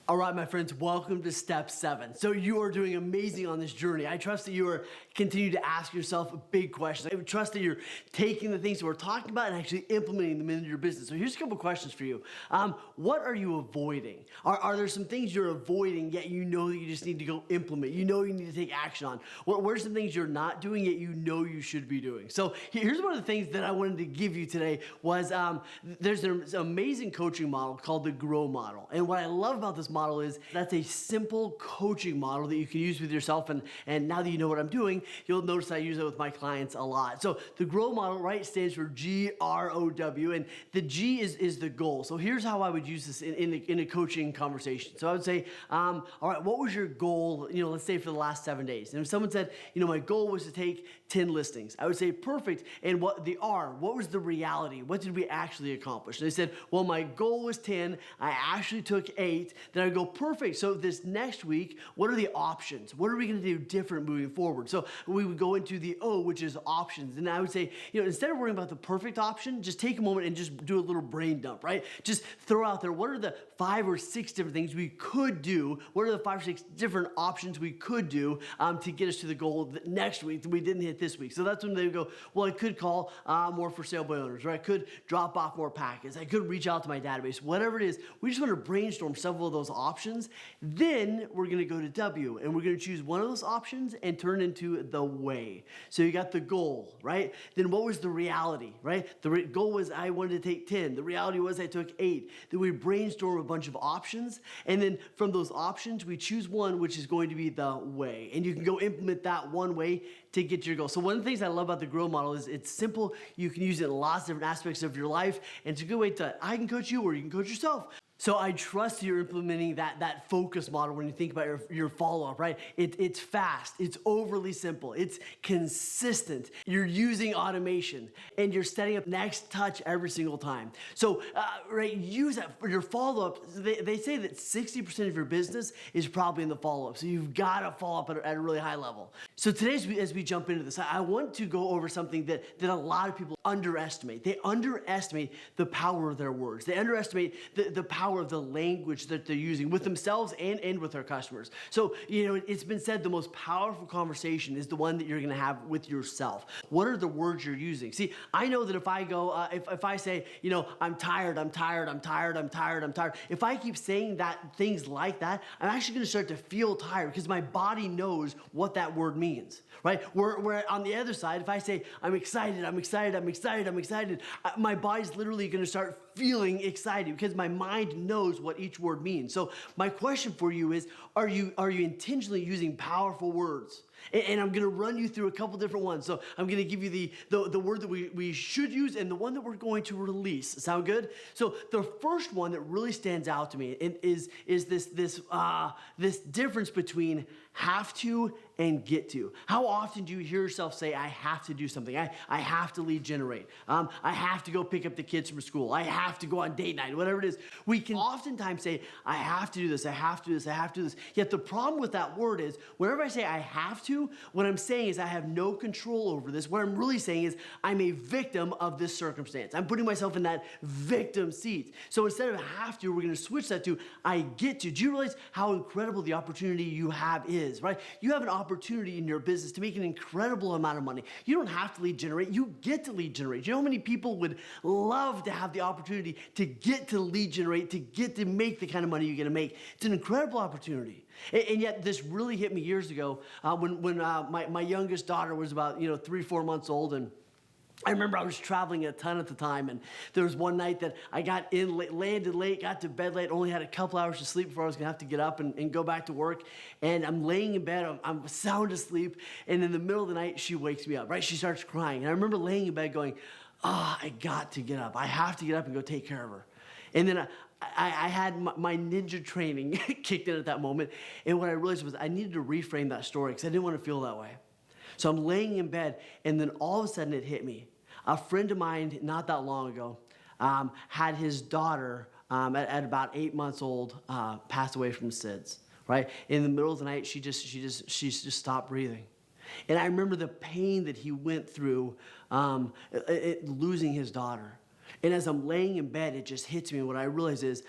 All right, my friends, welcome to step 7. So you are doing amazing on this journey. I trust that you are continuing to ask yourself big questions. I trust that you're taking the things that we're talking about and actually implementing them into your business. So here's a couple questions for you. What are you avoiding? Are there some things you're avoiding yet you know that you just need to go implement? You know you need to take action on. What are some things you're not doing yet you know you should be doing? So here's one of the things that I wanted to give you today was there's an amazing coaching model called the GROW model. And what I love about this model is that's a simple coaching model that you can use with yourself. And now that you know what I'm doing, you'll notice I use it with my clients a lot. So the GROW model, right, stands for GROW, and the G is the goal. So here's how I would use this in a coaching conversation. So I would say, all right, what was your goal, let's say for the last 7 days? And if someone said, my goal was to take 10 listings, I would say, perfect. And what was the reality? What did we actually accomplish? And they said, well, my goal was 10. I actually took 8. Then I go, perfect. So this next week, what are the options? What are we going to do different moving forward? So we would go into the O, which is options. And I would say, instead of worrying about the perfect option, just take a moment and just do a little brain dump, right? Just throw out there, what are the 5 or 6 different things we could do? What are the 5 or 6 different options we could do to get us to the goal next week that we didn't hit this week? So that's when they would go, well, I could call more for sale by owners, or I could drop off more packets. I could reach out to my database, whatever it is. We just want to brainstorm several of those options. Then we're going to go to W, and we're going to choose one of those options and turn into the way. So you got the goal, right? Then what was the reality, right? The goal was I wanted to take 10. The reality was I took 8. Then we brainstorm a bunch of options, and then from those options, we choose one, which is going to be the way. And you can go implement that one way to get to your goal. So one of the things I love about the GROW model is it's simple. You can use it in lots of different aspects of your life, and it's a good way to, I can coach you or you can coach yourself. So I trust you're implementing that focus model when you think about your follow-up, right? It's fast, it's overly simple, it's consistent. You're using automation, and you're setting up next touch every single time. So, right, use that for your follow-up. They say that 60% of your business is probably in the follow-up, so you've got to follow up at a really high level. So today, as we jump into this, I want to go over something that a lot of people underestimate. They underestimate the power of their words. They underestimate the power of the language that they're using with themselves and with their customers. So, it's been said the most powerful conversation is the one that you're going to have with yourself. What are the words you're using? See, I know that if I go, if I say, I'm tired, I'm tired, I'm tired, I'm tired, I'm tired, if I keep saying things like that, I'm actually going to start to feel tired because my body knows what that word means, right? Where on the other side, if I say, I'm excited, I'm excited, I'm excited, I'm excited, my body's literally going to start feeling excited because my mind knows what each word means. So my question for you is, are you intentionally using powerful words? And I'm going to run you through a couple different ones. So I'm going to give you the word that we should use and the one that we're going to release. Sound good? So the first one that really stands out to me is this difference between have to and get to. How often do you hear yourself say, I have to do something? I have to lead generate. I have to go pick up the kids from school. I have to go on date night, whatever it is. We can oftentimes say, I have to do this, I have to do this, I have to do this. Yet the problem with that word is, whenever I say I have to, what I'm saying is I have no control over this. What I'm really saying is I'm a victim of this circumstance. I'm putting myself in that victim seat. So instead of have to, we're going to switch that to I get to. Do you realize how incredible the opportunity you have is, right? You have an opportunity in your business to make an incredible amount of money. You don't have to lead generate. You get to lead generate. Do you know how many people would love to have the opportunity to get to lead generate, to get to make the kind of money you're going to make? It's an incredible opportunity. And yet this really hit me years ago when my youngest daughter was about 3-4 months old, and I remember I was traveling a ton at the time, and there was one night that I got in late, landed late, got to bed late, only had a couple hours to sleep before I was going to have to get up and go back to work. And I'm laying in bed, I'm sound asleep, and in the middle of the night, she wakes me up, right? She starts crying. And I remember laying in bed going, I got to get up. I have to get up and go take care of her. And then I had my ninja training kicked in at that moment, and what I realized was I needed to reframe that story because I didn't want to feel that way. So I'm laying in bed, and then all of a sudden it hit me. A friend of mine not that long ago had his daughter at about 8 months old pass away from SIDS, right? In the middle of the night, she just stopped breathing. And I remember the pain that he went through losing his daughter. And as I'm laying in bed, it just hits me. What I realize is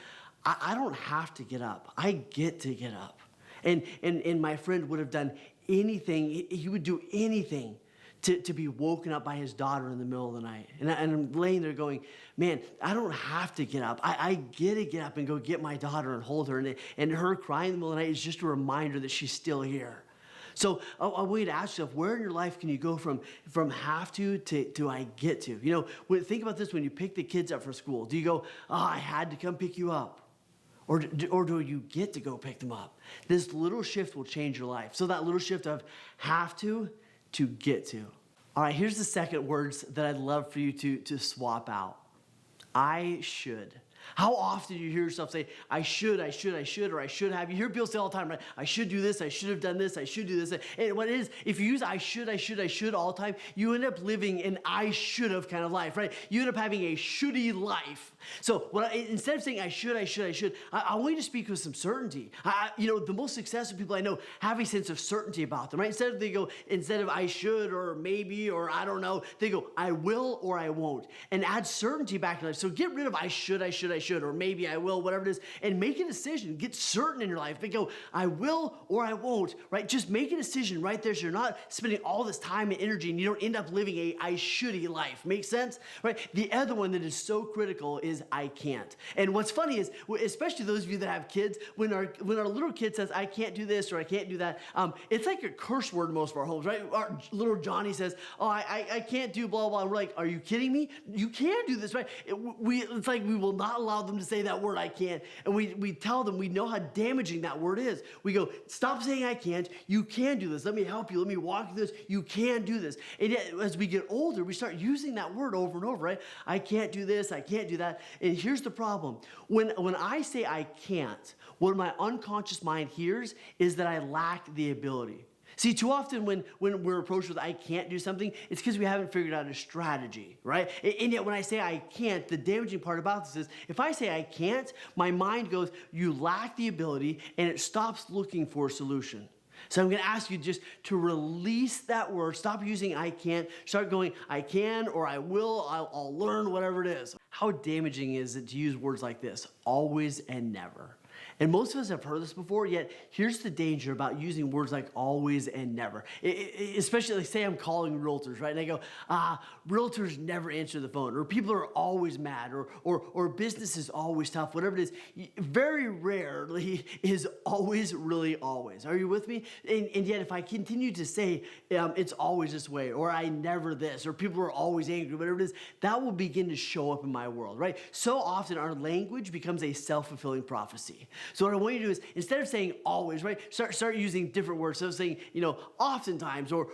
I don't have to get up. I get to get up. And my friend would have done anything. He would do anything to be woken up by his daughter in the middle of the night. And I'm laying there going, man, I don't have to get up. I get to get up and go get my daughter and hold her. And her crying in the middle of the night is just a reminder that she's still here. So I want you to ask yourself, where in your life can you go from have to I get to? You know, think about this when you pick the kids up for school. Do you go, I had to come pick you up? Or do you get to go pick them up? This little shift will change your life. So that little shift of have to get to. All right, here's the second words that I'd love for you to swap out. I should. How often do you hear yourself say, I should, or I should have? You hear people say all the time, right? I should do this, I should have done this, I should do this. And what it is, if you use I should all the time, you end up living an I should have kind of life, right? You end up having a shouldy life. So instead of saying I should, I want you to speak with some certainty. The most successful people I know have a sense of certainty about them, right? Instead of I should or maybe or I don't know, they go I will or I won't, and add certainty back to life. So get rid of I should, or maybe I will, whatever it is, and make a decision. Get certain in your life. They go, I will or I won't, right? Just make a decision right there so you're not spending all this time and energy and you don't end up living a I shouldy life. Make sense? Right? The other one that is so critical is I can't. And what's funny is, especially those of you that have kids, when our little kid says, I can't do this or I can't do that, it's like a curse word in most of our homes, right? Our little Johnny says, I can't do blah, blah. And we're like, are you kidding me? You can do this, right? It's like we will not allow them to say that word, I can't. And we tell them, we know how damaging that word is. We go, stop saying I can't. You can do this. Let me help you. Let me walk you through this. You can do this. And yet, as we get older, we start using that word over and over, right? I can't do this. I can't do that. And here's the problem. When I say I can't, what my unconscious mind hears is that I lack the ability. See, too often when we're approached with I can't do something, it's because we haven't figured out a strategy, right? And yet when I say I can't, the damaging part about this is if I say I can't, my mind goes, you lack the ability, and it stops looking for a solution. So I'm going to ask you just to release that word. Stop using I can't. Start going I can or I will. I'll learn, whatever it is. How damaging is it to use words like this? Always and never. And most of us have heard this before, yet here's the danger about using words like always and never. Especially, like, say I'm calling realtors, right? And I go, realtors never answer the phone, or people are always mad, or business is always tough, whatever it is. Very rarely is always really always. Are you with me? And yet if I continue to say it's always this way, or I never this, or people are always angry, whatever it is, that will begin to show up in my world, right? So often our language becomes a self-fulfilling prophecy. So what I want you to do is, instead of saying always, right, start using different words. So saying, oftentimes, or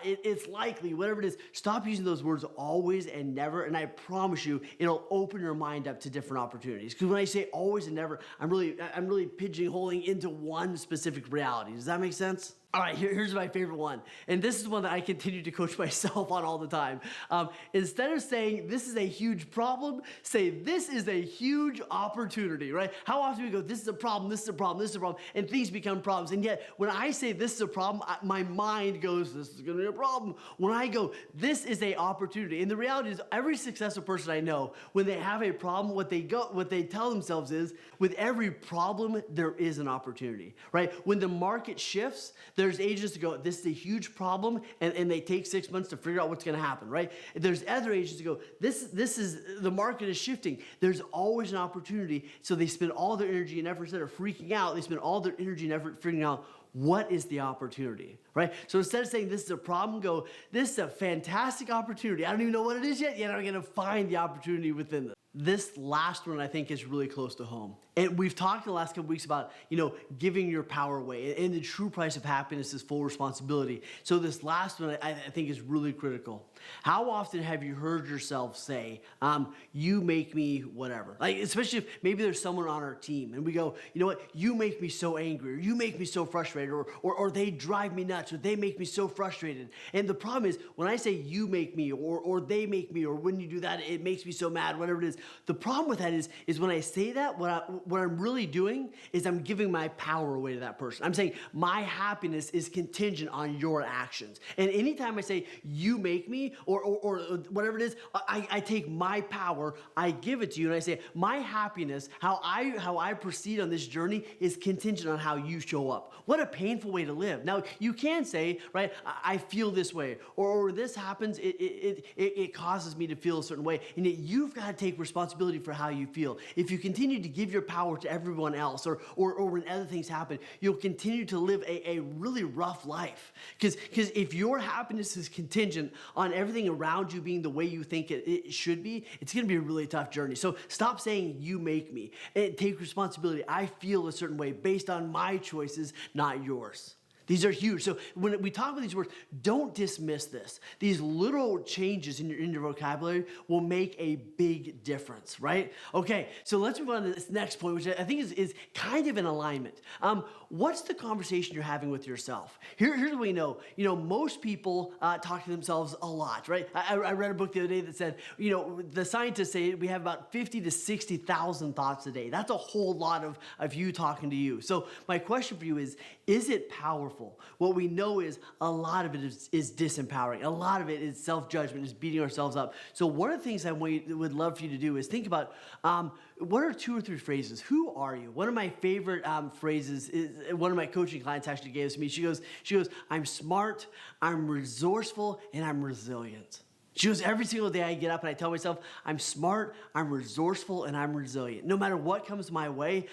it's likely, whatever it is. Stop using those words always and never, and I promise you, it'll open your mind up to different opportunities. Because when I say always and never, I'm really pigeonholing into one specific reality. Does that make sense? All right, here's my favorite one. And this is one that I continue to coach myself on all the time. Instead of saying this is a huge problem, say this is a huge opportunity, right? How often we go, this is a problem, this is a problem, this is a problem, and things become problems. And yet, when I say this is a problem, my mind goes, this is going to be a problem. When I go, this is a opportunity. And the reality is, every successful person I know, when they have a problem, what they tell themselves is, with every problem, there is an opportunity, right? When the market shifts, there's agents that go, this is a huge problem, and they take 6 months to figure out what's going to happen, right? There's other agents that go, this is, the market is shifting. There's always an opportunity, so they spend all their energy and effort, instead of freaking out, they spend all their energy and effort figuring out what is the opportunity, right? So instead of saying this is a problem, go, this is a fantastic opportunity. I don't even know what it is yet I'm going to find the opportunity within this. This last one I think is really close to home. And we've talked in the last couple weeks about, giving your power away. And the true price of happiness is full responsibility. So this last one I think is really critical. How often have you heard yourself say, you make me whatever? Like, especially if maybe there's someone on our team and we go, you know what, you make me so angry, or you make me so frustrated, or they drive me nuts, or they make me so frustrated. And the problem is, when I say you make me, or they make me, or when you do that, it makes me so mad, whatever it is. The problem with that is when I say that, what I'm really doing is I'm giving my power away to that person. I'm saying my happiness is contingent on your actions. And anytime I say you make me or whatever it is, I take my power, I give it to you, and I say my happiness, how I proceed on this journey is contingent on how you show up. What a painful way to live. Now you can say, right, I feel this way, or this happens, it causes me to feel a certain way, and yet you've got to take responsibility for how you feel. If you continue to give your power to everyone else, or when other things happen, you'll continue to live a really rough life. Because if your happiness is contingent on everything around you being the way you think it should be, it's going to be a really tough journey. So stop saying you make me, and take responsibility. I feel a certain way based on my choices, not yours. These are huge. So when we talk about these words, don't dismiss this. These little changes in your vocabulary will make a big difference, right? Okay, so let's move on to this next point, which I think is kind of in alignment. What's the conversation you're having with yourself? Here's what we know. Most people talk to themselves a lot, right? I read a book the other day that said, the scientists say we have about 50 to 60,000 thoughts a day. That's a whole lot of you talking to you. So my question for you is it powerful? What we know is a lot of it is disempowering. A lot of it is self-judgment, is beating ourselves up. So one of the things I would love for you to do is think about what are 2 or 3 phrases? Who are you? One of my favorite phrases is one of my coaching clients actually gave this to me. She goes, I'm smart, I'm resourceful, and I'm resilient. She goes, every single day I get up and I tell myself, I'm smart, I'm resourceful, and I'm resilient. No matter what comes my way,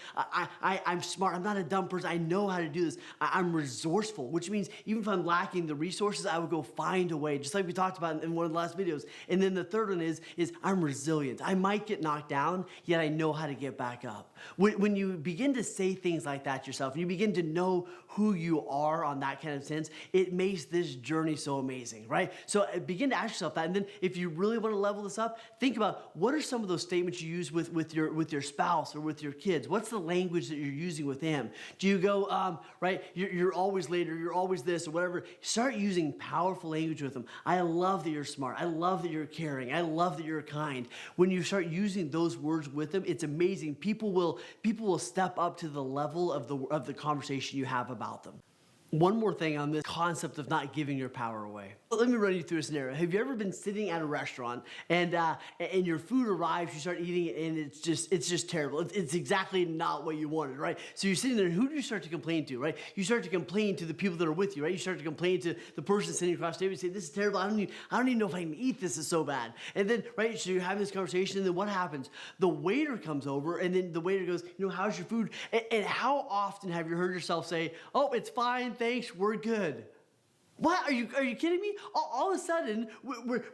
I'm smart. I'm not a dumb person. I know how to do this. I'm resourceful, which means even if I'm lacking the resources, I would go find a way, just like we talked about in one of the last videos. And then the third one is I'm resilient. I might get knocked down, yet I know how to get back up. When you begin to say things like that to yourself, and you begin to know who you are on that kind of sense, it makes this journey so amazing, right? So begin to ask yourself that. And then if you really want to level this up, think about what are some of those statements you use with your spouse or with your kids? What's the language that you're using with them? Do you go, right, you're always late, or you're always this, or whatever? Start using powerful language with them. I love that you're smart. I love that you're caring. I love that you're kind. When you start using those words with them, it's amazing. People will step up to the level of the conversation you have about them. One more thing on this concept of not giving your power away. Let me run you through a scenario. Have you ever been sitting at a restaurant and your food arrives, you start eating it, and it's just terrible. It's exactly not what you wanted, right? So you're sitting there, and who do you start to complain to, right? You start to complain to the people that are with you, right? You start to complain to the person sitting across the table. You say, this is terrible. I don't even know if I can eat this. It's so bad. And then, right, so you're having this conversation, and then what happens? The waiter comes over, and then the waiter goes, how's your food? And how often have you heard yourself say, oh, it's fine, thanks, we're good? What? Are you kidding me? All of a sudden,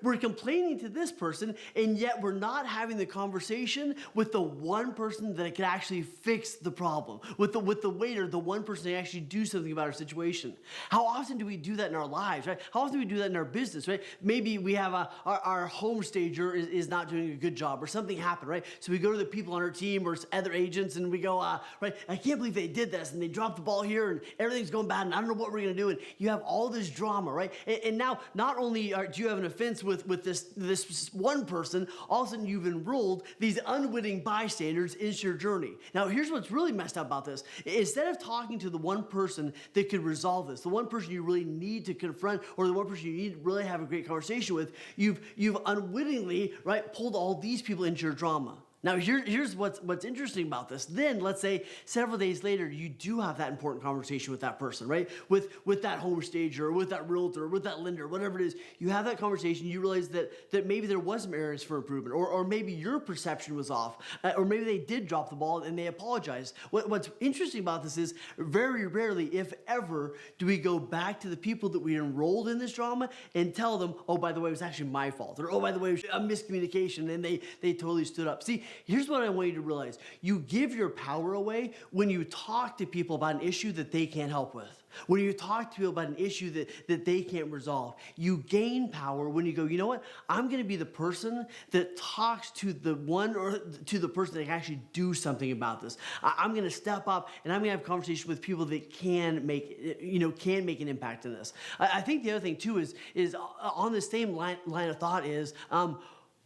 we're complaining to this person, and yet we're not having the conversation with the one person that could actually fix the problem. With the waiter, the one person that can actually do something about our situation. How often do we do that in our lives, right? How often do we do that in our business, right? Maybe we have our home stager is not doing a good job, or something happened, right? So we go to the people on our team or other agents, and we go, right, I can't believe they did this, and they dropped the ball here, and everything's going bad, and I don't know what we're going to do. And you have all this drama, right? And now, not only do you have an offense with this one person, all of a sudden you've enrolled these unwitting bystanders into your journey. Now, here's what's really messed up about this. Instead of talking to the one person that could resolve this, the one person you really need to confront, or the one person you need to really have a great conversation with, you've unwittingly, right, pulled all these people into your drama. Now, here's what's interesting about this. Then, let's say several days later, you do have that important conversation with that person, right? With that home stager, or with that realtor, or with that lender, whatever it is. You have that conversation. You realize that maybe there was some areas for improvement, or maybe your perception was off, or maybe they did drop the ball and they apologized. What's interesting about this is very rarely, if ever, do we go back to the people that we enrolled in this drama and tell them, oh, by the way, it was actually my fault, or oh, by the way, it was a miscommunication, and they totally stood up. See, here's what I want you to realize. You give your power away when you talk to people about an issue that they can't help with. When you talk to people about an issue that they can't resolve. You gain power when you go, you know what? I'm going to be the person that talks to the one or to the person that can actually do something about this. I'm going to step up, and I'm going to have conversations with people that can make an impact in this. I think the other thing too is on the same line of thought is,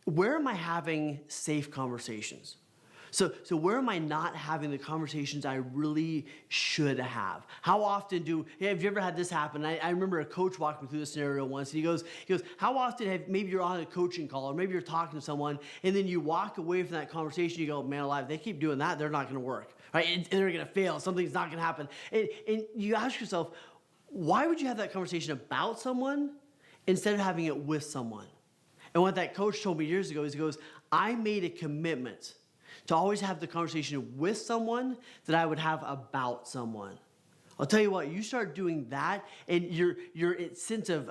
where am I having safe conversations? So where am I not having the conversations I really should have? How often have you ever had this happen? I remember a coach walking me through this scenario once, and he goes, how often maybe you're on a coaching call, or maybe you're talking to someone, and then you walk away from that conversation, you go, man alive, they keep doing that, they're not gonna work, right? And they're gonna fail, something's not gonna happen. And you ask yourself, why would you have that conversation about someone instead of having it with someone? And what that coach told me years ago is, he goes, I made a commitment to always have the conversation with someone that I would have about someone. I'll tell you what, you start doing that, and your sense of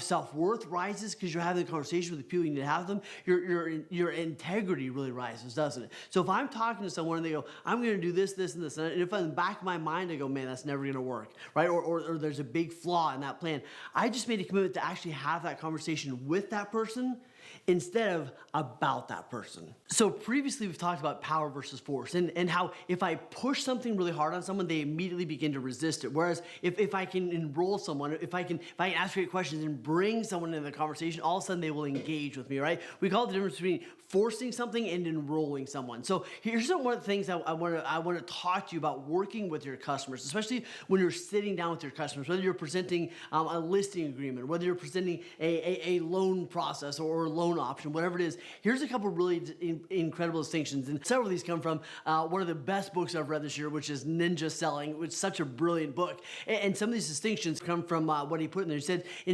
self-worth rises because you're having a conversation with the people you need to have them. Your integrity really rises, doesn't it? So if I'm talking to someone and they go, I'm going to do this, this, and this, and if in the back of my mind I go, man, that's never going to work, right? Or there's a big flaw in that plan. I just made a commitment to actually have that conversation with that person instead of about that person. So previously we've talked about power versus force, and how if I push something really hard on someone, they immediately begin to resist it. Whereas if I can enroll someone, if I can ask great questions and bring someone into the conversation, all of a sudden they will engage with me, right? We call it the difference between forcing something and enrolling someone. So here's one of the things I want to talk to you about working with your customers, especially when you're sitting down with your customers, whether you're presenting a listing agreement, whether you're presenting a loan process or a loan option, whatever it is. Here's a couple really incredible distinctions, and several of these come from one of the best books I've read this year, which is Ninja Selling, which is such a brilliant book. And some of these distinctions come from what he put in there. He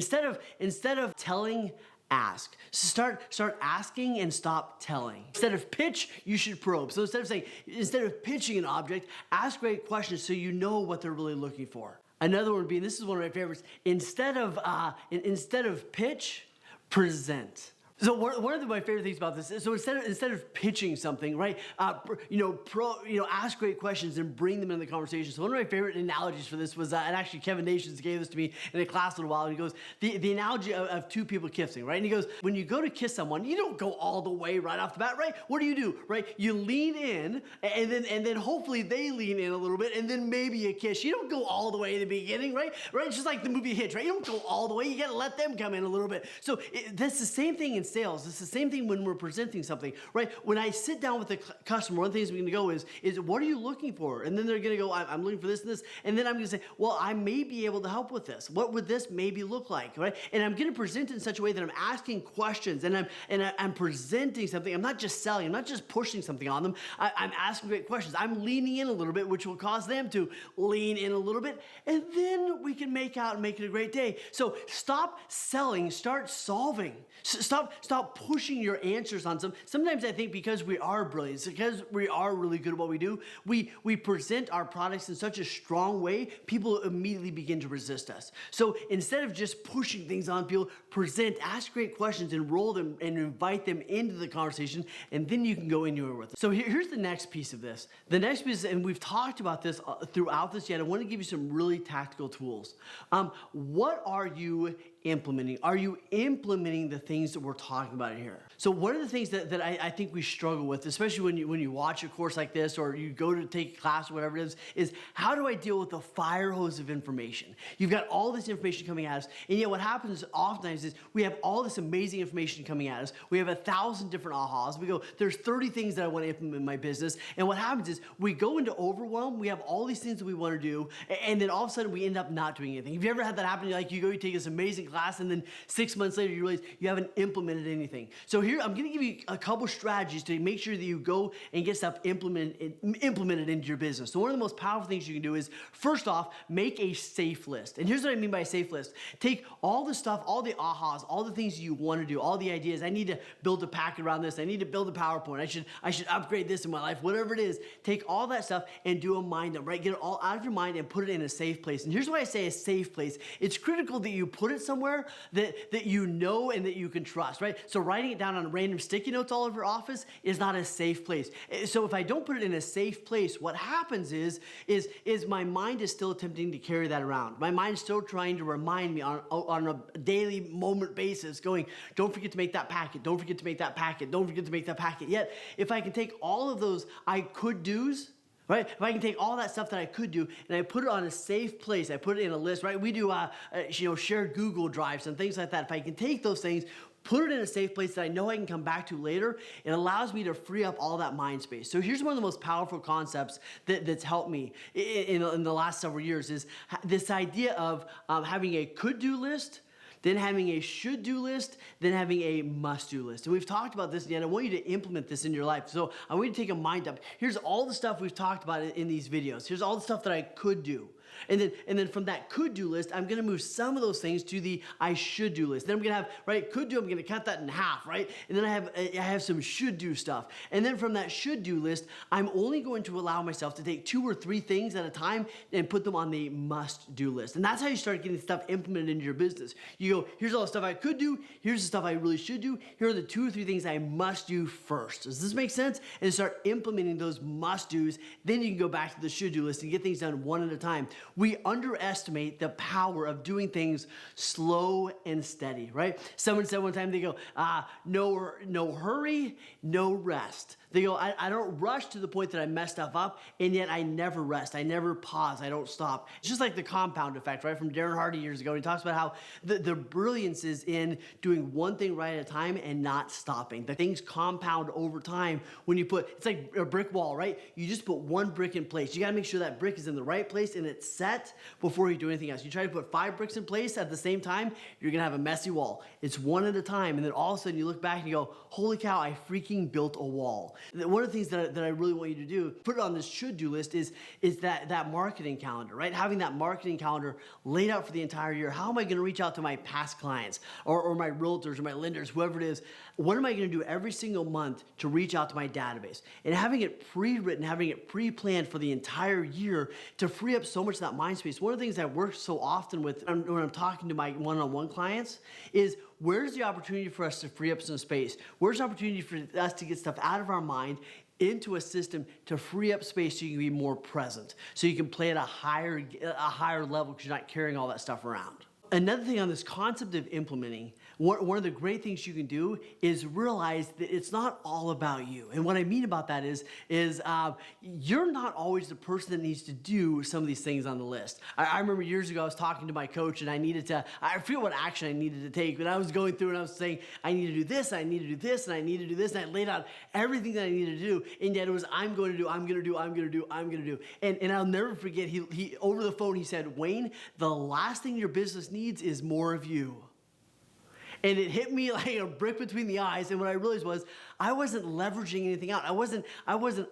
said, instead of telling, ask. Start asking and stop telling. Instead of pitch, you should probe. So instead of pitching an object, ask great questions so you know what they're really looking for. Another one would be, and this is one of my favorites, instead of pitch, present. So one of my favorite things about this is, so instead of pitching something, right, ask great questions and bring them into the conversation. So one of my favorite analogies for this was, and actually Kevin Nations gave this to me in a class a little while, and he goes, the analogy of two people kissing, right? And he goes, when you go to kiss someone, you don't go all the way right off the bat, right? What do, right? You lean in, and then hopefully they lean in a little bit, and then maybe you kiss. You don't go all the way in the beginning, right? It's just like the movie Hitch, right? You don't go all the way. You got to let them come in a little bit. So that's the same thing in sales. It's the same thing when we're presenting something, right? When I sit down with the customer, one of the things we're going to go is what are you looking for? And then they're going to go, I'm looking for this and this. And then I'm going to say, well, I may be able to help with this. What would this maybe look like, right? And I'm going to present it in such a way that I'm asking questions, and I'm presenting something. I'm not just selling. I'm not just pushing something on them. I'm asking great questions. I'm leaning in a little bit, which will cause them to lean in a little bit, and then we can make out and make it a great day. So stop selling, start solving. Stop pushing your answers on sometimes I think because we are brilliant, because we are really good at what we do, we present our products in such a strong way, people immediately begin to resist us. So instead of just pushing things on people, present, ask great questions, enroll them, and invite them into the conversation, and then you can go anywhere with it. So here's the next piece of this. The next piece, and we've talked about this throughout this yet, I want to give you some really tactical tools. What are you implementing? Are you implementing the things that we're talking about here? So one of the things that I think we struggle with, especially when you watch a course like this or you go to take a class or whatever it is how do I deal with the fire hose of information? You've got all this information coming at us, and yet what happens oftentimes is we have all this amazing information coming at us. We have 1,000 different ahas. We go, there's 30 things that I want to implement in my business, and what happens is we go into overwhelm. We have all these things that we want to do, and then all of a sudden we end up not doing anything. Have you ever had that happen? You take this amazing class, and then 6 months later you realize you haven't implemented anything. So here I'm going to give you a couple strategies to make sure that you go and get stuff implemented into your business. So one of the most powerful things you can do is, first off, make a safe list. And here's what I mean by a safe list. Take all the stuff, all the ahas, all the things you want to do, all the ideas. I need to build a packet around this. I need to build a PowerPoint. I should upgrade this in my life, whatever it is. Take all that stuff and do a mind dump, right? Get it all out of your mind and put it in a safe place. And here's why I say a safe place. It's critical that you put it somewhere that you know and that you can trust, right? So writing it down on random sticky notes all over your office is not a safe place. So if I don't put it in a safe place, what happens is my mind is still attempting to carry that around. My mind is still trying to remind me on a daily moment basis, going, don't forget to make that packet, don't forget to make that packet, don't forget to make that packet. Yet, if I can take all of those I could do's, right? If I can take all that stuff that I could do and I put it on a safe place, I put it in a list, right? We do shared Google Drives and things like that. If I can take those things, put it in a safe place that I know I can come back to later. It allows me to free up all that mind space. So here's one of the most powerful concepts that's helped me in the last several years is this idea of having a could-do list, then having a should-do list, then having a must-do list. And we've talked about this, and I want you to implement this in your life. So I want you to take a mind dump. Here's all the stuff we've talked about in these videos. Here's all the stuff that I could do. And then from that could-do list, I'm gonna move some of those things to the I should-do list. Then I'm gonna have, right, could-do, I'm gonna cut that in half, right? And then I have some should-do stuff. And then from that should-do list, I'm only going to allow myself to take 2 or 3 things at a time and put them on the must-do list. And that's how you start getting stuff implemented into your business. You go, here's all the stuff I could do, here's the stuff I really should do, here are the 2 or 3 things I must do first. Does this make sense? And start implementing those must-dos, then you can go back to the should-do list and get things done one at a time. We underestimate the power of doing things slow and steady, right? Someone said one time, they go, no hurry, no rest. They go, I don't rush to the point that I mess stuff up, and yet I never rest. I never pause. I don't stop. It's just like the compound effect, right? From Darren Hardy years ago. He talks about how the brilliance is in doing one thing right at a time and not stopping. The things compound over time when you put, it's like a brick wall, right? You just put one brick in place. You got to make sure that brick is in the right place and it's set before you do anything else. You try to put 5 bricks in place at the same time, you're going to have a messy wall. It's one at a time, and then all of a sudden you look back and you go, holy cow, I freaking built a wall. One of the things that I really want you to do, put it on this should-do list, is that marketing calendar, right? Having that marketing calendar laid out for the entire year. How am I going to reach out to my past clients or my realtors or my lenders, whoever it is? What am I going to do every single month to reach out to my database? And having it pre-written, having it pre-planned for the entire year to free up so much of that mind space. One of the things that works so often when I'm talking to my one-on-one clients is, where's the opportunity for us to free up some space? Where's the opportunity for us to get stuff out of our mind into a system to free up space so you can be more present, so you can play at a higher level because you're not carrying all that stuff around. Another thing on this concept of implementing, one of the great things you can do is realize that it's not all about you. And what I mean about that is you're not always the person that needs to do some of these things on the list. I remember years ago I was talking to my coach, and I forget what action I needed to take, but I was going through and I was saying, I need to do this, I need to do this, and I need to do this, and I laid out everything that I needed to do, and yet it was, I'm going to do. And I'll never forget, he over the phone, he said, Wayne, the last thing your business needs is more of you. And it hit me like a brick between the eyes. And what I realized was I wasn't leveraging anything out. I wasn't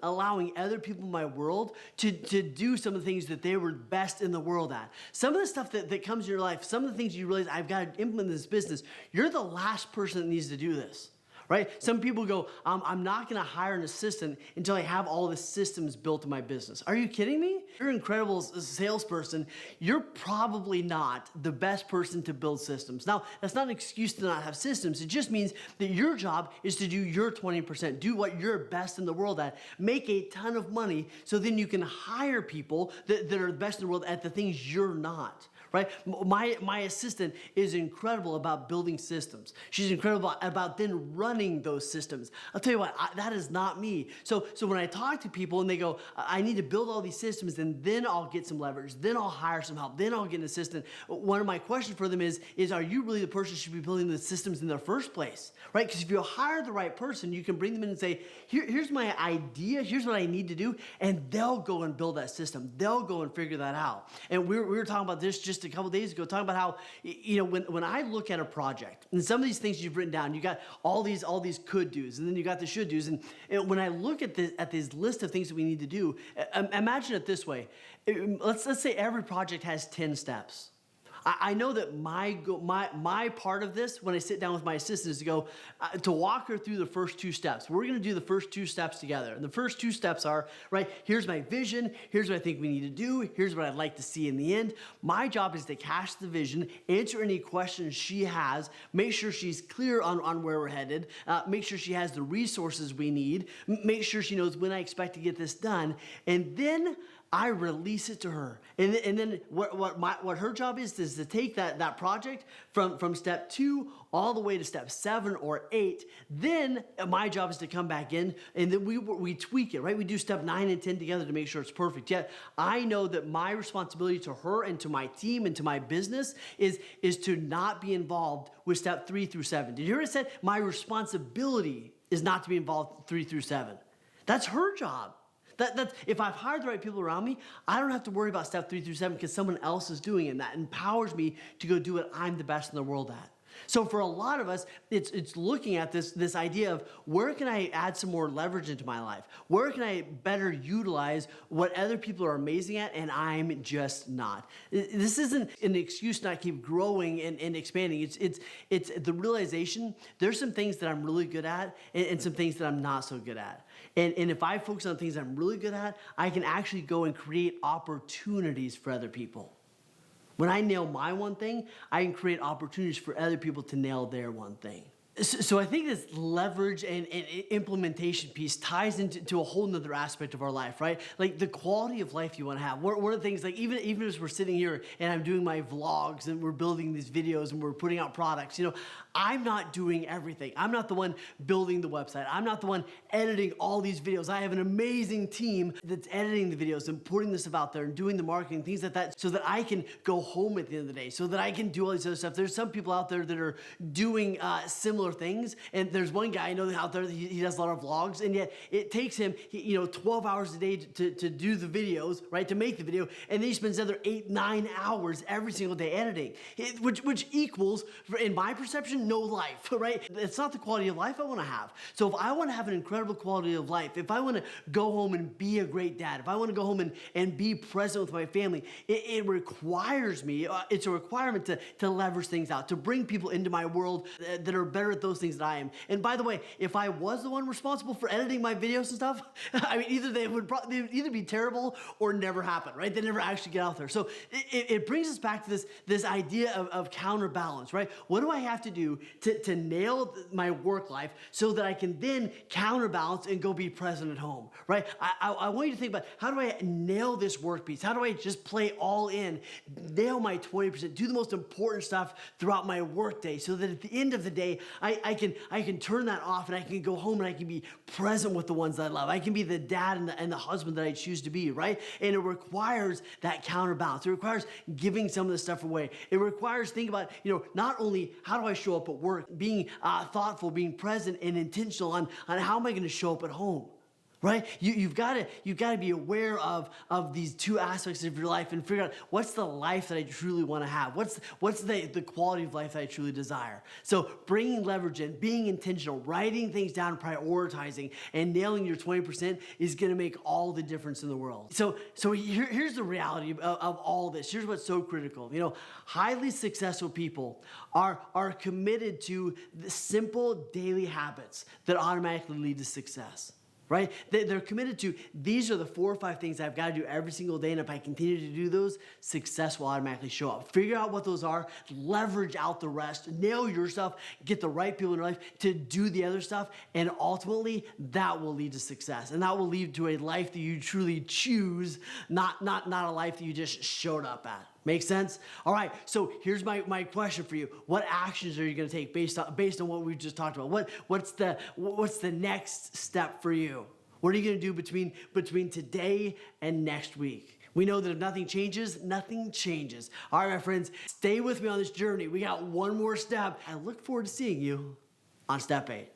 allowing other people in my world to do some of the things that they were best in the world at. Some of the stuff that comes in your life, some of the things you realize, I've got to implement in this business, you're the last person that needs to do this. Right? Some people go, I'm not going to hire an assistant until I have all the systems built in my business. Are you kidding me? You're an incredible salesperson. You're probably not the best person to build systems. Now, that's not an excuse to not have systems. It just means that your job is to do your 20%. Do what you're best in the world at. Make a ton of money so then you can hire people that are the best in the world at the things you're not. Right? My assistant is incredible about building systems. She's incredible about then running those systems. I'll tell you what, that is not me. So when I talk to people and they go, I need to build all these systems, and then I'll get some leverage, then I'll hire some help, then I'll get an assistant. One of my questions for them is are you really the person who should be building the systems in the first place? Right? Because if you hire the right person, you can bring them in and say, here's my idea, here's what I need to do, and they'll go and build that system. They'll go and figure that out. And we were talking about this just a couple days ago, talking about how, when I look at a project, and some of these things you've written down, you got all these could do's, and then you got the should do's, and when I look at this list of things that we need to do, imagine it this way. Let's say every project has 10 steps. I know that my part of this, when I sit down with my assistant, is to go to walk her through the first 2 steps. We're going to do the first 2 steps together. And the first 2 steps are, right, here's my vision, here's what I think we need to do, here's what I'd like to see in the end. My job is to cast the vision, answer any questions she has, make sure she's clear on where we're headed, make sure she has the resources we need, make sure she knows when I expect to get this done, and then I release it to her. And then what her job is to take that project from step 2 all the way to step 7 or 8. Then my job is to come back in and then we tweak it, right? We do step 9 and 10 together to make sure it's perfect. Yet I know that my responsibility to her and to my team and to my business is to not be involved with step 3 through 7. Did you hear what I said? My responsibility is not to be involved 3 through 7. That's her job. If I've hired the right people around me, I don't have to worry about step 3 through 7 because someone else is doing it, and that empowers me to go do what I'm the best in the world at. So for a lot of us, it's looking at this idea of where can I add some more leverage into my life? Where can I better utilize what other people are amazing at and I'm just not? This isn't an excuse to not keep growing and expanding. It's the realization there's some things that I'm really good at and some things that I'm not so good at. And if I focus on things I'm really good at, I can actually go and create opportunities for other people. When I nail my one thing, I can create opportunities for other people to nail their one thing. So I think this leverage and implementation piece ties into a whole nother aspect of our life, right? Like the quality of life you want to have. One of the things, like even as we're sitting here and I'm doing my vlogs and we're building these videos and we're putting out products, I'm not doing everything. I'm not the one building the website. I'm not the one editing all these videos. I have an amazing team that's editing the videos and putting this stuff out there and doing the marketing, things like that, so that I can go home at the end of the day, so that I can do all this other stuff. There's some people out there that are doing similar things, and there's one guy I know out there, he does a lot of vlogs, and yet it takes him 12 hours a day to do the videos, right, to make the video, and then he spends another 8-9 hours every single day editing, which equals, in my perception, no life, right? It's not the quality of life I want to have. So if I want to have an incredible quality of life, if I want to go home and be a great dad, if I want to go home and be present with my family, it requires me, it's a requirement to leverage things out, to bring people into my world that are better at those things than I am. And by the way, if I was the one responsible for editing my videos and stuff, I mean, either they would either be terrible or never happen, right? They never actually get out there. So it brings us back to this idea of counterbalance, right? What do I have to do to nail my work life so that I can then counterbalance and go be present at home, right? I want you to think about, how do I nail this work piece? How do I just play all in, nail my 20%, do the most important stuff throughout my work day so that at the end of the day, I can turn that off and I can go home and I can be present with the ones that I love. I can be the dad and the husband that I choose to be, right? And it requires that counterbalance. It requires giving some of this stuff away. It requires thinking about, not only how do I show up at work, being thoughtful, being present and intentional on how am I going to show up at home. Right? You've got to be aware of these two aspects of your life and figure out what's the life that I truly want to have. What's the quality of life that I truly desire. So bringing leverage in, being intentional, writing things down, prioritizing, and nailing your 20% is going to make all the difference in the world. So here's the reality of all this. Here's what's so critical. Highly successful people are committed to the simple daily habits that automatically lead to success. Right? They're committed to, these are the 4 or 5 things I've got to do every single day, and if I continue to do those, success will automatically show up. Figure out what those are, leverage out the rest, nail your stuff, get the right people in your life to do the other stuff, and ultimately, that will lead to success. And that will lead to a life that you truly choose, not a life that you just showed up at. Make sense? All right, so here's my question for you. What actions are you going to take based on what we just talked about? What's the next step for you? What are you going to do between today and next week? We know that if nothing changes, nothing changes. All right, my friends, stay with me on this journey. We got one more step. I look forward to seeing you on step 8.